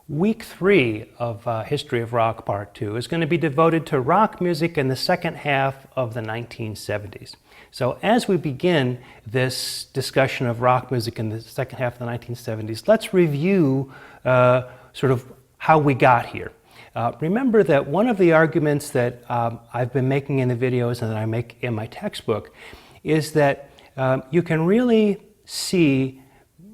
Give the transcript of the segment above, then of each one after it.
Week 3 of History of Rock Part 2 is going to be devoted to rock music in the second half of the 1970s. So as we begin this discussion of rock music in the second half of the 1970s, let's review sort of how we got here. Remember that one of the arguments that I've been making in the videos and that I make in my textbook is that you can really see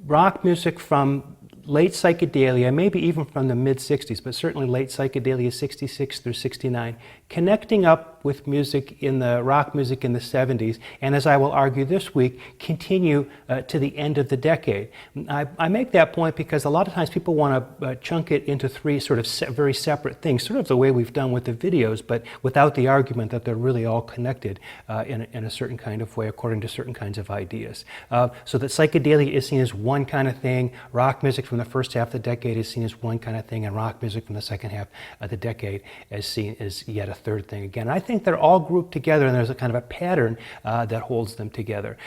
rock music from late psychedelia, maybe even from the mid-60s, but certainly late psychedelia, 66 through 69, connecting up with music in the rock music in the 70s, and as I will argue this week, continue to the end of the decade. I make that point because a lot of times people want to chunk it into three sort of very separate things, sort of the way we've done with the videos, but without the argument that they're really all connected in a certain kind of way according to certain kinds of ideas. So that psychedelia is seen as one kind of thing, rock music from the first half of the decade is seen as one kind of thing, and rock music from the second half of the decade is seen as yet a third thing again. And I think they're all grouped together, and there's a kind of a pattern that holds them together.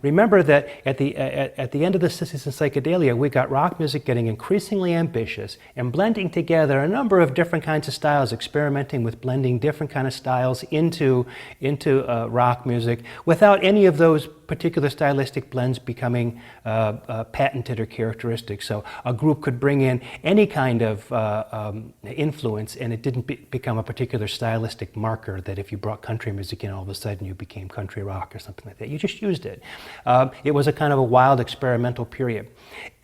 Remember that at the end of the 60s and psychedelia, we got rock music getting increasingly ambitious and blending together a number of different kinds of styles, experimenting with blending different kind of styles into rock music without any of those particular stylistic blends becoming patented or characteristic. So a group could bring in any kind of influence, and it didn't become a particular stylistic marker that if you brought country music in, all of a sudden you became country rock or something like that. You just used it. It was a kind of a wild experimental period.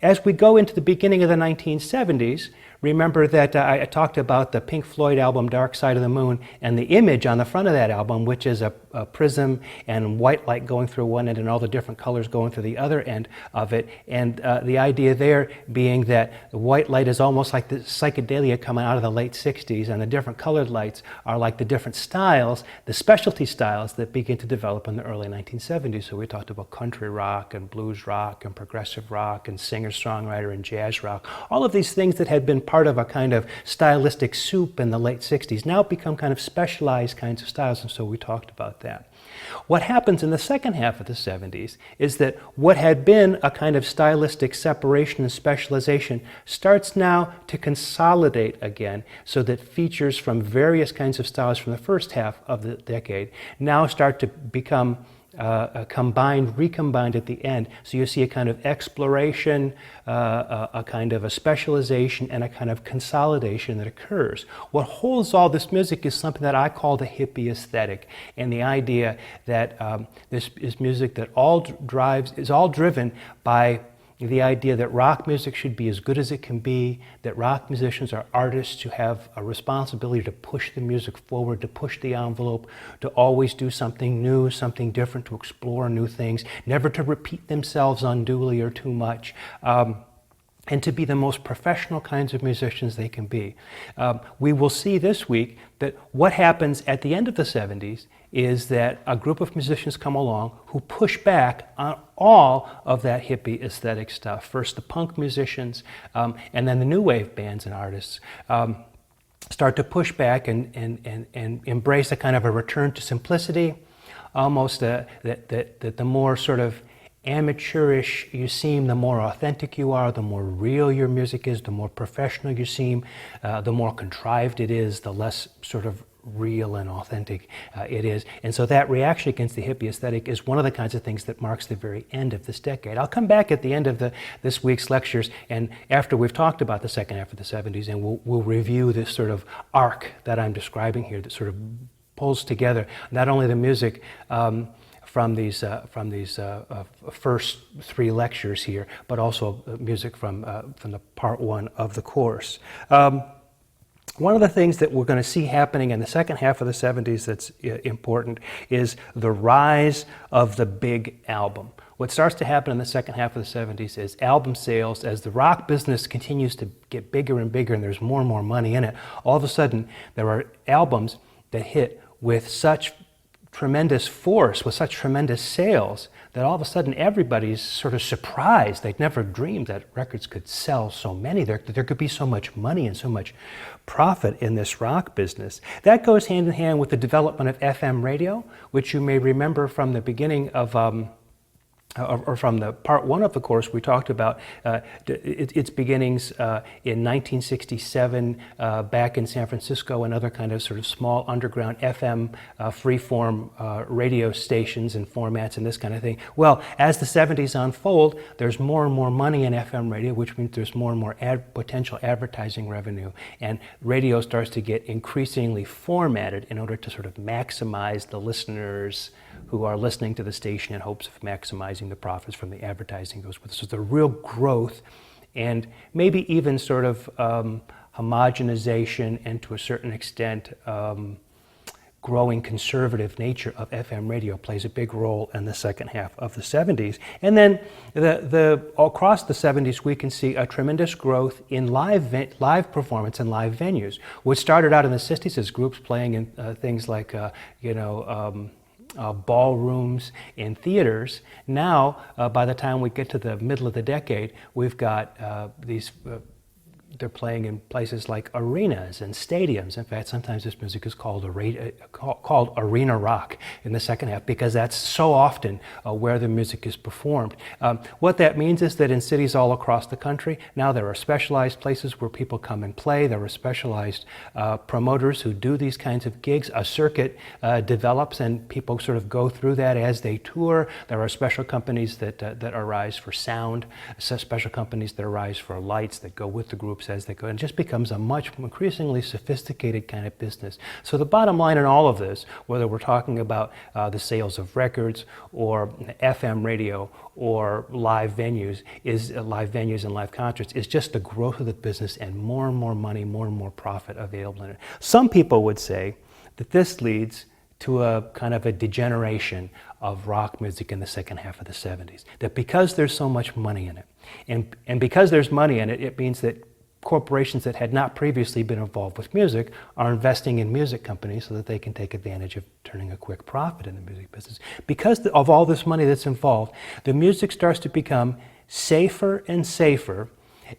As we go into the beginning of the 1970s, remember that I talked about the Pink Floyd album Dark Side of the Moon and the image on the front of that album, which is a prism and white light going through one end and all the different colors going through the other end of it. And the idea there being that the white light is almost like the psychedelia coming out of the late 60s, and the different colored lights are like the different styles, the specialty styles that begin to develop in the early 1970s. So we talked about country rock and blues rock and progressive rock and singer-songwriter and jazz rock. All of these things that had been part of a kind of stylistic soup in the late 60s now become kind of specialized kinds of styles, and so we talked about that. What happens in the second half of the 70s is that what had been a kind of stylistic separation and specialization starts now to consolidate again, so that features from various kinds of styles from the first half of the decade now start to become recombined at the end. So you see a kind of exploration, a kind of a specialization, and a kind of consolidation that occurs. What holds all this music is something that I call the hippie aesthetic, and the idea that this is music that is all driven by the idea that rock music should be as good as it can be, that rock musicians are artists who have a responsibility to push the music forward, to push the envelope, to always do something new, something different, to explore new things, never to repeat themselves unduly or too much. And to be the most professional kinds of musicians they can be. We will see this week that what happens at the end of the 70s is that a group of musicians come along who push back on all of that hippie aesthetic stuff. First the punk musicians, and then the new wave bands and artists start to push back and embrace a kind of a return to simplicity, almost that the more sort of amateurish you seem, the more authentic you are, the more real your music is, the more professional you seem, the more contrived it is, the less sort of real and authentic it is. And so that reaction against the hippie aesthetic is one of the kinds of things that marks the very end of this decade. I'll come back at the end of this week's lectures, and after we've talked about the second half of the 70s, and we'll review this sort of arc that I'm describing here that sort of pulls together not only the music from these first three lectures here, but also music from the part one of the course. One of the things that we're going to see happening in the second half of the 70s that's important is the rise of the big album. What starts to happen in the second half of the 70s is album sales, as the rock business continues to get bigger and bigger and there's more and more money in it, all of a sudden there are albums that hit with such tremendous force, with such tremendous sales, that all of a sudden everybody's sort of surprised. They'd never dreamed that records could sell so many, there could be so much money and so much profit in this rock business. That goes hand in hand with the development of FM radio, which you may remember from the beginning of or from the part one of the course, we talked about its beginnings in 1967 back in San Francisco and other kind of sort of small underground FM freeform radio stations and formats and this kind of thing. Well, as the 70s unfold, there's more and more money in FM radio, which means there's more and more potential advertising revenue, and radio starts to get increasingly formatted in order to sort of maximize the listeners who are listening to the station in hopes of maximizing the profits from the advertising goes with it. So the real growth and maybe even sort of homogenization and to a certain extent growing conservative nature of FM radio plays a big role in the second half of the 70s. And then across the 70s, we can see a tremendous growth in live performance and live venues, which started out in the 60s as groups playing in things like, ballrooms and theaters. Now, by the time we get to the middle of the decade, we've got they're playing in places like arenas and stadiums. In fact, sometimes this music is called arena rock in the second half because that's so often where the music is performed. What that means is that in cities all across the country, now there are specialized places where people come and play. There are specialized promoters who do these kinds of gigs. A circuit develops and people sort of go through that as they tour. There are special companies that arise for sound, special companies that arise for lights that go with the groups as they go, and it just becomes a much increasingly sophisticated kind of business. So the bottom line in all of this, whether we're talking about the sales of records or FM radio or live venues and live concerts, is just the growth of the business and more money, more and more profit available in it. Some people would say that this leads to a kind of a degeneration of rock music in the second half of the 70s. That because there's so much money in it, and because there's money in it, it means that corporations that had not previously been involved with music are investing in music companies so that they can take advantage of turning a quick profit in the music business. Because of all this money that's involved, the music starts to become safer and safer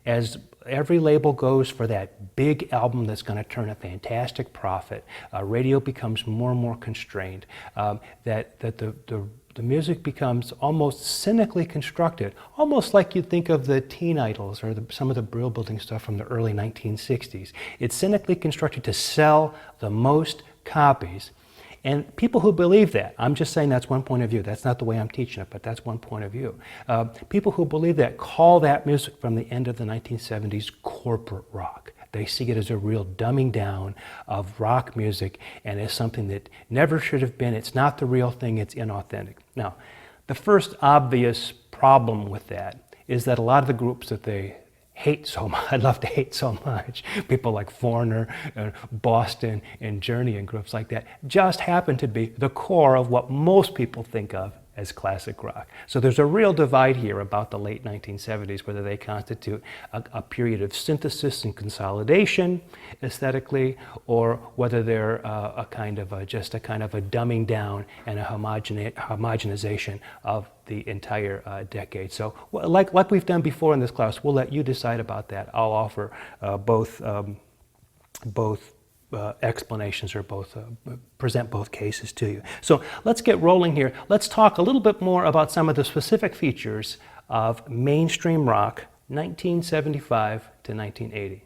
as every label goes for that big album that's going to turn a fantastic profit. Radio becomes more and more constrained. The music becomes almost cynically constructed, almost like you'd think of the Teen Idols or some of the Brill Building stuff from the early 1960s. It's cynically constructed to sell the most copies. And people who believe that, I'm just saying that's one point of view. That's not the way I'm teaching it, but that's one point of view. People who believe that call that music from the end of the 1970s corporate rock. They see it as a real dumbing down of rock music and as something that never should have been. It's not the real thing, it's inauthentic. Now, the first obvious problem with that is that a lot of the groups that they hate so much, I'd love to hate so much, people like Foreigner and Boston and Journey and groups like that, just happen to be the core of what most people think of as classic rock. So there's a real divide here about the late 1970s, whether they constitute a period of synthesis and consolidation aesthetically, or whether they're just a kind of a dumbing down and a homogenization of the entire decade. So like we've done before in this class, we'll let you decide about that. I'll offer both explanations or present both cases to you. So let's get rolling here. Let's talk a little bit more about some of the specific features of mainstream rock 1975 to 1980.